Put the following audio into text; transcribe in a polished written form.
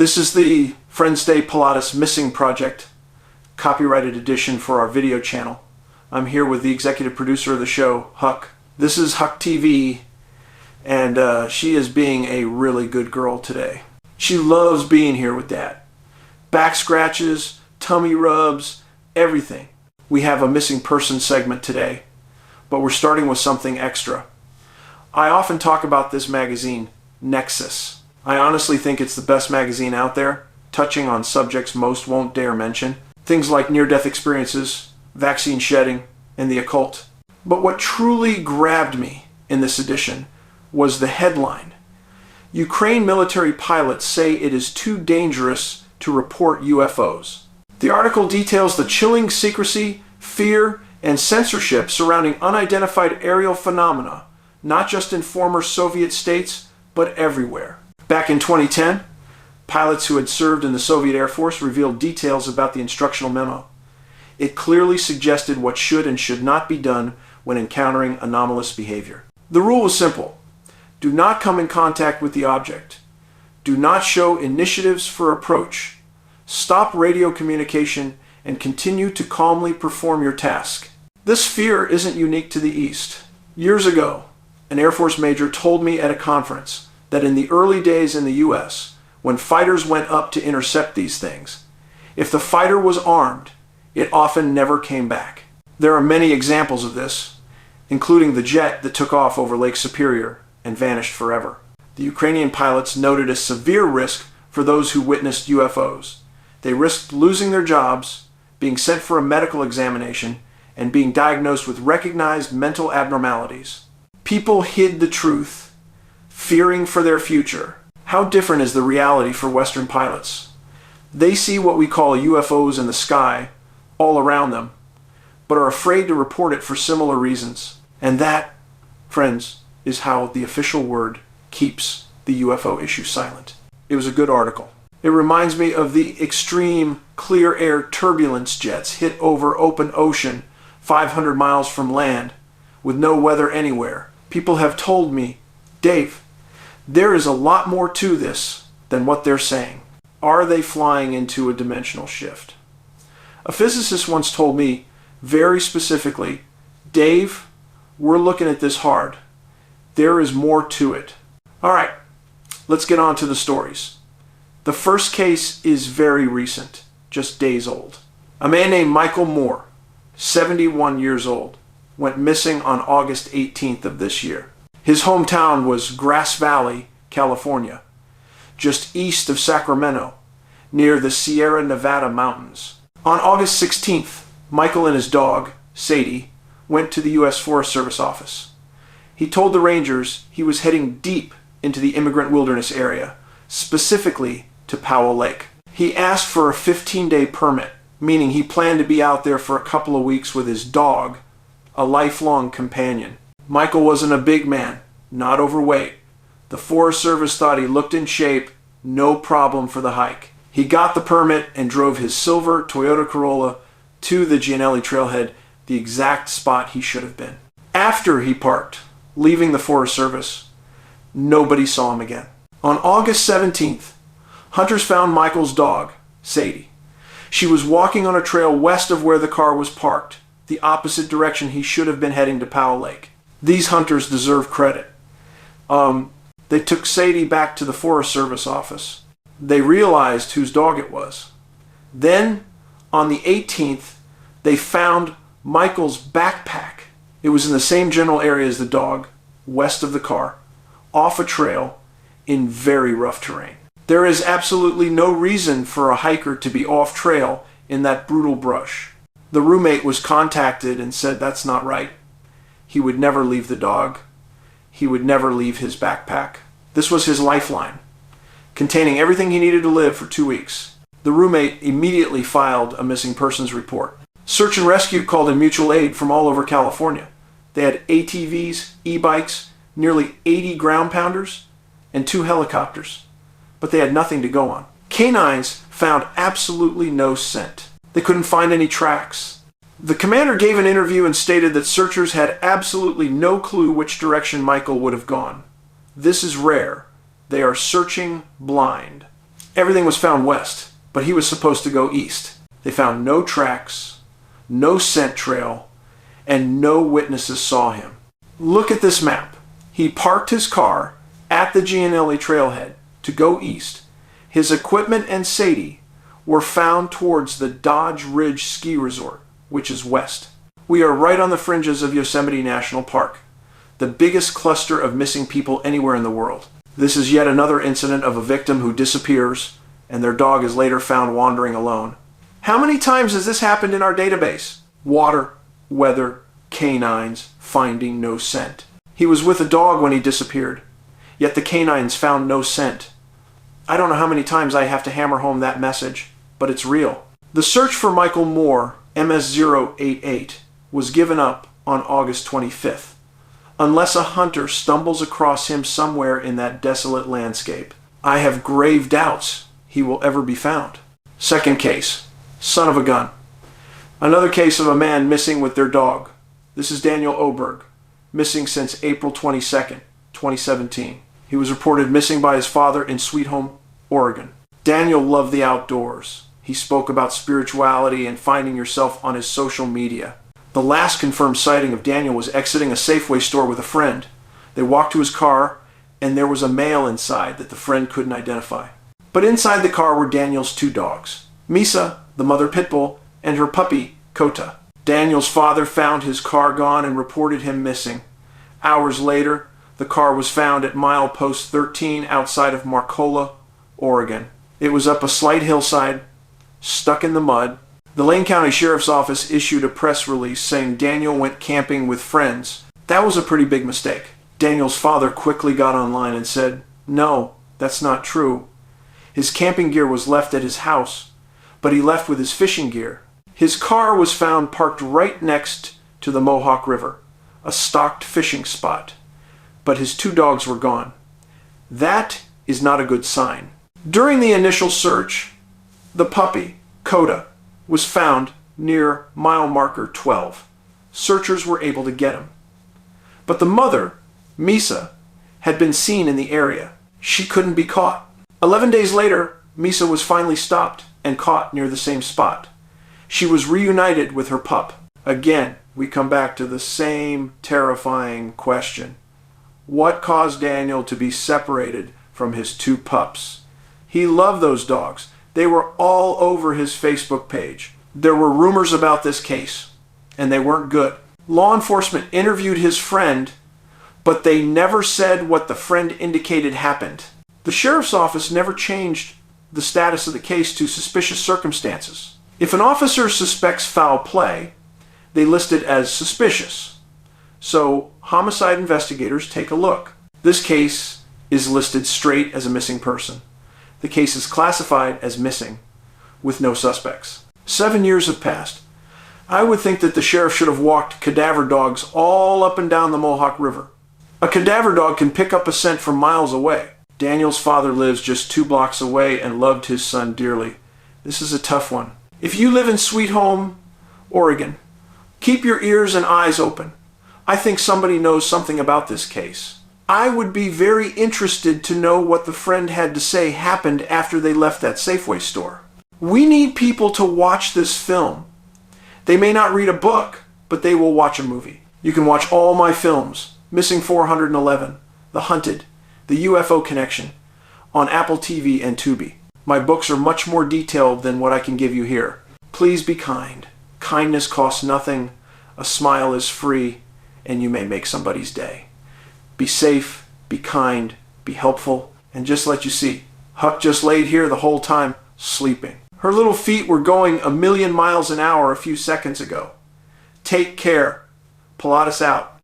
This is the Friends Day Pilatus Missing Project, copyrighted edition for our video channel. I'm here with the executive producer of the show, Huck. This is Huck TV, and she is being a really good girl today. She loves being here with Dad. Back scratches, tummy rubs, everything. We have a missing person segment today, but we're starting with something extra. I often talk about this magazine, Nexus. I honestly think it's the best magazine out there, touching on subjects most won't dare mention. Things like near-death experiences, vaccine shedding, and the occult. But what truly grabbed me in this edition was the headline. Ukraine military pilots say it is too dangerous to report UFOs. The article details the chilling secrecy, fear, and censorship surrounding unidentified aerial phenomena, not just in former Soviet states, but everywhere. Back in 2010, pilots who had served in the Soviet Air Force revealed details about the instructional memo. It clearly suggested what should and should not be done when encountering anomalous behavior. The rule was simple. Do not come in contact with the object. Do not show initiatives for approach. Stop radio communication and continue to calmly perform your task. This fear isn't unique to the East. Years ago, an Air Force major told me at a conference that in the early days in the U.S., when fighters went up to intercept these things, if the fighter was armed, it often never came back. There are many examples of this, including the jet that took off over Lake Superior and vanished forever. The Ukrainian pilots noted a severe risk for those who witnessed UFOs. They risked losing their jobs, being sent for a medical examination, and being diagnosed with recognized mental abnormalities. People hid the truth, fearing for their future. How different is the reality for Western pilots? They see what we call UFOs in the sky all around them, but are afraid to report it for similar reasons. And that, friends, is how the official word keeps the UFO issue silent. It was a good article. It reminds me of the extreme clear air turbulence jets hit over open ocean 500 miles from land with no weather anywhere. People have told me, Dave, there is a lot more to this than what they're saying. Are they flying into a dimensional shift? A physicist once told me very specifically, Dave, we're looking at this hard. There is more to it. All right, let's get on to the stories. The first case is very recent, just days old. A man named Michael Moore, 71 years old, went missing on August 18th of this year. His hometown was Grass Valley, California, just east of Sacramento, near the Sierra Nevada mountains. On August 16th, Michael and his dog, Sadie, went to the U.S. Forest Service office. He told the rangers he was heading deep into the immigrant wilderness area, specifically to Powell Lake. He asked for a 15-day permit, meaning he planned to be out there for a couple of weeks with his dog, a lifelong companion. Michael wasn't a big man, not overweight. The Forest Service thought he looked in shape, no problem for the hike. He got the permit and drove his silver Toyota Corolla to the Gianelli Trailhead, the exact spot he should have been. After he parked, leaving the Forest Service, nobody saw him again. On August 17th, hunters found Michael's dog, Sadie. She was walking on a trail west of where the car was parked, the opposite direction he should have been heading to Powell Lake. These hunters deserve credit. They took Sadie back to the Forest Service office. They realized whose dog it was. Then, on the 18th, they found Michael's backpack. It was in the same general area as the dog, west of the car, off a trail, in very rough terrain. There is absolutely no reason for a hiker to be off trail in that brutal brush. The roommate was contacted and said that's not right. He would never leave the dog. He would never leave his backpack. This was his lifeline, containing everything he needed to live for 2 weeks. The roommate immediately filed a missing persons report. Search and rescue called in mutual aid from all over California. They had ATVs, e-bikes, nearly 80 ground pounders, and 2 helicopters. But they had nothing to go on. Canines found absolutely no scent. They couldn't find any tracks. The commander gave an interview and stated that searchers had absolutely no clue which direction Michael would have gone. This is rare. They are searching blind. Everything was found west, but he was supposed to go east. They found no tracks, no scent trail, and no witnesses saw him. Look at this map. He parked his car at the Gianelli trailhead to go east. His equipment and Sadie were found towards the Dodge Ridge Ski Resort, which is west. We are right on the fringes of Yosemite National Park, the biggest cluster of missing people anywhere in the world. This is yet another incident of a victim who disappears and their dog is later found wandering alone. How many times has this happened in our database? Water, weather, canines, finding no scent. He was with a dog when he disappeared, yet the canines found no scent. I don't know how many times I have to hammer home that message, but it's real. The search for Michael Moore, MS-088, was given up on August 25th, unless a hunter stumbles across him somewhere in that desolate landscape. I have grave doubts he will ever be found. Second case, son of a gun. Another case of a man missing with their dog. This is Daniel Oberg, missing since April 22nd, 2017. He was reported missing by his father in Sweet Home, Oregon. Daniel loved the outdoors. He spoke about spirituality and finding yourself on his social media. The last confirmed sighting of Daniel was exiting a Safeway store with a friend. They walked to his car, and there was a male inside that the friend couldn't identify. But inside the car were Daniel's two dogs, Misa, the mother pit bull, and her puppy, Kota. Daniel's father found his car gone and reported him missing. Hours later, the car was found at milepost 13 outside of Marcola, Oregon. It was up a slight hillside, stuck in the mud. The Lane County Sheriff's Office issued a press release saying Daniel went camping with friends. That was a pretty big mistake. Daniel's father quickly got online and said, "No, that's not true. His camping gear was left at his house, but he left with his fishing gear." His car was found parked right next to the Mohawk River, a stocked fishing spot, but his two dogs were gone. That is not a good sign. During the initial search, the puppy, Kota, was found near mile marker 12. Searchers were able to get him. But the mother, Misa, had been seen in the area. She couldn't be caught. 11 days later, Misa was finally stopped and caught near the same spot. She was reunited with her pup. Again, we come back to the same terrifying question. What caused Daniel to be separated from his two pups? He loved those dogs. They were all over his Facebook page. There were rumors about this case, and they weren't good. Law enforcement interviewed his friend, but they never said what the friend indicated happened. The sheriff's office never changed the status of the case to suspicious circumstances. If an officer suspects foul play, they list it as suspicious. So homicide investigators take a look. This case is listed straight as a missing person. The case is classified as missing, with no suspects. 7 years have passed. I would think that the sheriff should have walked cadaver dogs all up and down the Mohawk River. A cadaver dog can pick up a scent from miles away. Daniel's father lives just 2 blocks away and loved his son dearly. This is a tough one. If you live in Sweet Home, Oregon, keep your ears and eyes open. I think somebody knows something about this case. I would be very interested to know what the friend had to say happened after they left that Safeway store. We need people to watch this film. They may not read a book, but they will watch a movie. You can watch all my films, Missing 411, The Hunted, The UFO Connection, on Apple TV and Tubi. My books are much more detailed than what I can give you here. Please be kind. Kindness costs nothing, a smile is free, and you may make somebody's day. Be safe, be kind, be helpful, and just let you see, Huck just laid here the whole time, sleeping. Her little feet were going 1,000,000 miles an hour a few seconds ago. Take care. Pilatus out.